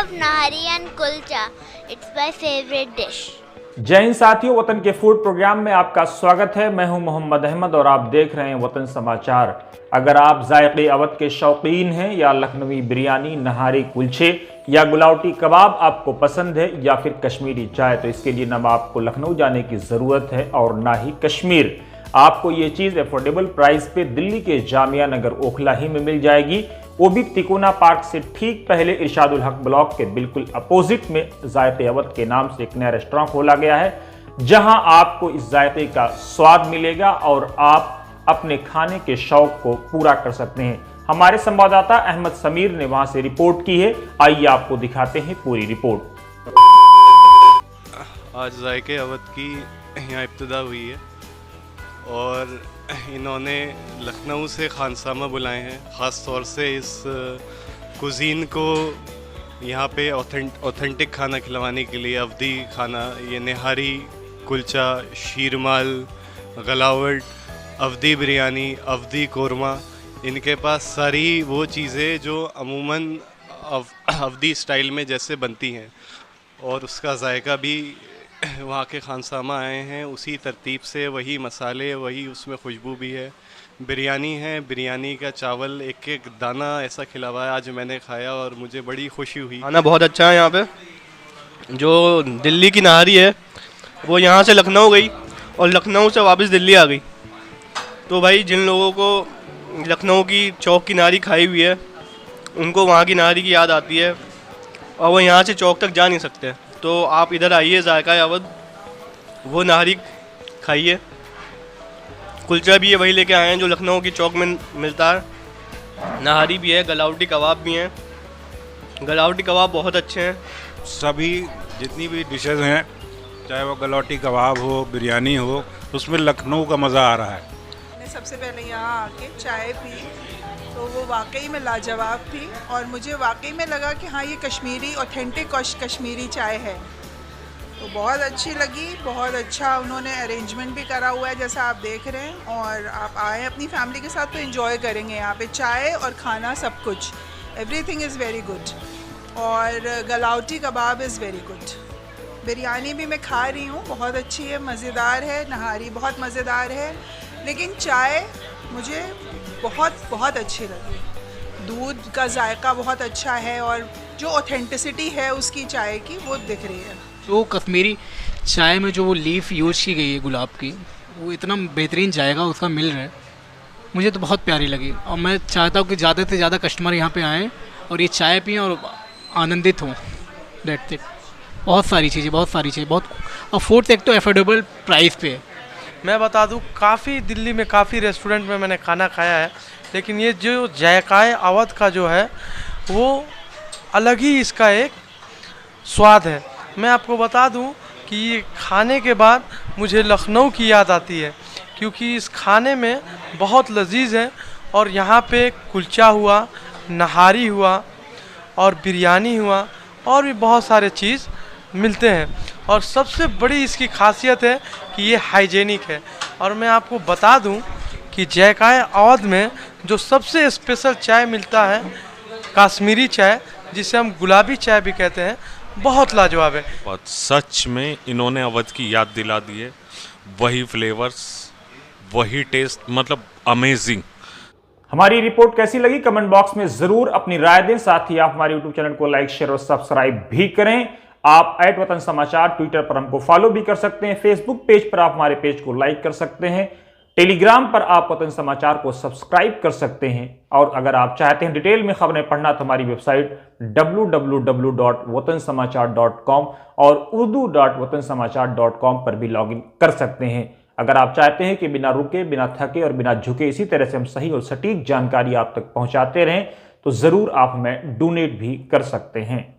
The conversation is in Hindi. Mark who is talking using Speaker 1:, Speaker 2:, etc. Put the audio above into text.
Speaker 1: love nahari and kulcha. It's my favorite dish.
Speaker 2: जय हिंद साथियों, वतन के फूड प्रोग्राम में आपका स्वागत है। मैं हूं मोहम्मद अहमद और आप देख रहे हैं वतन समाचार। अगर आप जायके अवध के शौकीन हैं या लखनवी बिरयानी, नहारी कुलचे या गुलावटी कबाब आपको पसंद है या फिर कश्मीरी चाय, तो इसके लिए ना आपको लखनऊ जाने की ज़रूरत है और ना ही कश्मीर। आपको ये चीज़ अफोर्डेबल प्राइस पे दिल्ली के जामिया नगर ओखला ही में मिल जाएगी, वो भी तिकोना पार्क से ठीक पहले इरशादुल हक ब्लॉक के बिल्कुल अपोजिट में जायके अवध के नाम से एक नया रेस्टोरेंट खोला गया है, जहां आपको इस जायके का स्वाद मिलेगा और आप अपने खाने के शौक को पूरा कर सकते हैं। हमारे संवाददाता अहमद समीर ने वहां से रिपोर्ट की है, आइए आपको दिखाते हैं पूरी रिपोर्ट।
Speaker 3: आज जायके अवध की यहाँ इब्तिदा हुई है और इन्होंने लखनऊ से खानसामा बुलाए हैं, ख़ास तौर से इस कुज़ीन को यहाँ पे ऑथेंटिक खाना खिलवाने के लिए। अवधी खाना, ये निहारी कुलचा, शीरमाल, गलावट, अवधी बिरयानी, अवधी कोरमा, इनके पास सारी वो चीज़ें जो अमूमन अवधी स्टाइल में जैसे बनती हैं और उसका जायका भी वहाँ के खानसामा आए हैं उसी तरतीब से, वही मसाले, वही उसमें खुशबू भी है। बिरयानी है, बिरयानी का चावल एक एक दाना ऐसा खिला हुआ है। आज मैंने खाया और मुझे बड़ी खुशी हुई।
Speaker 4: खाना बहुत अच्छा है यहाँ पे। जो दिल्ली की नहारी है वो यहाँ से लखनऊ गई और लखनऊ से वापस दिल्ली आ गई। तो भाई जिन लोगों को लखनऊ की चौक की नहारी खाई हुई है उनको वहाँ की नहारी की याद आती है और वो यहाँ से चौक तक जा नहीं सकते। तो आप इधर आइए जायका अवध, वो नहारी खाइए। कुलचा भी है वही लेके आए हैं जो लखनऊ की चौक में मिलता है। नहारी भी है, गलावटी कबाब भी हैं। गलावटी कबाब बहुत अच्छे हैं।
Speaker 5: सभी जितनी भी डिशेस हैं, चाहे वो गलावटी कबाब हो, बिरयानी हो, उसमें लखनऊ का मज़ा आ रहा है।
Speaker 6: मैंने सबसे पहले यहाँ आके चाय पी तो वो वाकई में लाजवाब थी और मुझे वाकई में लगा कि हाँ, ये कश्मीरी ऑथेंटिक कश्मीरी चाय है, तो बहुत अच्छी लगी। बहुत अच्छा उन्होंने अरेंजमेंट भी करा हुआ है जैसा आप देख रहे हैं, और आप आए अपनी फैमिली के साथ तो एंजॉय करेंगे। यहाँ पे चाय और खाना सब कुछ, एवरीथिंग इज़ वेरी गुड। और गलावटी कबाब इज़ वेरी गुड। बिरयानी भी मैं खा रही हूँ, बहुत अच्छी है, मज़ेदार है। नहारी बहुत मज़ेदार है, लेकिन चाय मुझे बहुत बहुत अच्छी लगी। दूध का जायका बहुत अच्छा है और जो ऑथेंटिसिटी है उसकी चाय की वो दिख रही है।
Speaker 7: जो कश्मीरी चाय में जो वो लीफ यूज की गई है गुलाब की, वो इतना बेहतरीन जायका उसका मिल रहा है, मुझे तो बहुत प्यारी लगी। और मैं चाहता हूँ कि ज़्यादा से ज़्यादा कस्टमर यहाँ पे आएँ और ये चाय पिएँ और आनंदित हों। That's it. बहुत सारी चीज़ें बहुत, और फोर्थ एक तो अफोर्डेबल प्राइस पे है।
Speaker 8: मैं बता दूं, काफ़ी दिल्ली में काफ़ी रेस्टोरेंट में मैंने खाना खाया है, लेकिन ये जो जायकाए अवध का जो है वो अलग ही इसका एक स्वाद है। मैं आपको बता दूं कि ये खाने के बाद मुझे लखनऊ की याद आती है, क्योंकि इस खाने में बहुत लजीज है। और यहाँ पे कुलचा हुआ, नहारी हुआ और बिरयानी हुआ और भी बहुत सारे चीज़ मिलते हैं। और सबसे बड़ी इसकी खासियत है कि ये हाइजेनिक है। और मैं आपको बता दूं कि जायकाए अवध में जो सबसे स्पेशल चाय मिलता है, कश्मीरी चाय, जिसे हम गुलाबी चाय भी कहते हैं, बहुत लाजवाब है।
Speaker 9: और सच में इन्होंने अवध की याद दिला दी है। वही फ्लेवर्स, वही टेस्ट, मतलब अमेजिंग।
Speaker 2: हमारी रिपोर्ट कैसी लगी कमेंट बॉक्स में जरूर अपनी राय दें। साथ ही आप हमारे यूट्यूब चैनल को लाइक, शेयर और सब्सक्राइब भी करें। आप @वतन समाचार ट्विटर पर हमको फॉलो भी कर सकते हैं। फेसबुक पेज पर आप हमारे पेज को लाइक कर सकते हैं। टेलीग्राम पर आप वतन समाचार को सब्सक्राइब कर सकते हैं। और अगर आप चाहते हैं डिटेल में खबरें पढ़ना तो हमारी वेबसाइट www.watansamaachar.com और urdu.watansamaachar.com पर भी लॉगिन कर सकते हैं। अगर आप चाहते हैं कि बिना रुके, बिना थके और बिना झुके इसी तरह से हम सही और सटीक जानकारी आप तक पहुंचाते रहें, तो जरूर आप हमें डोनेट भी कर सकते हैं।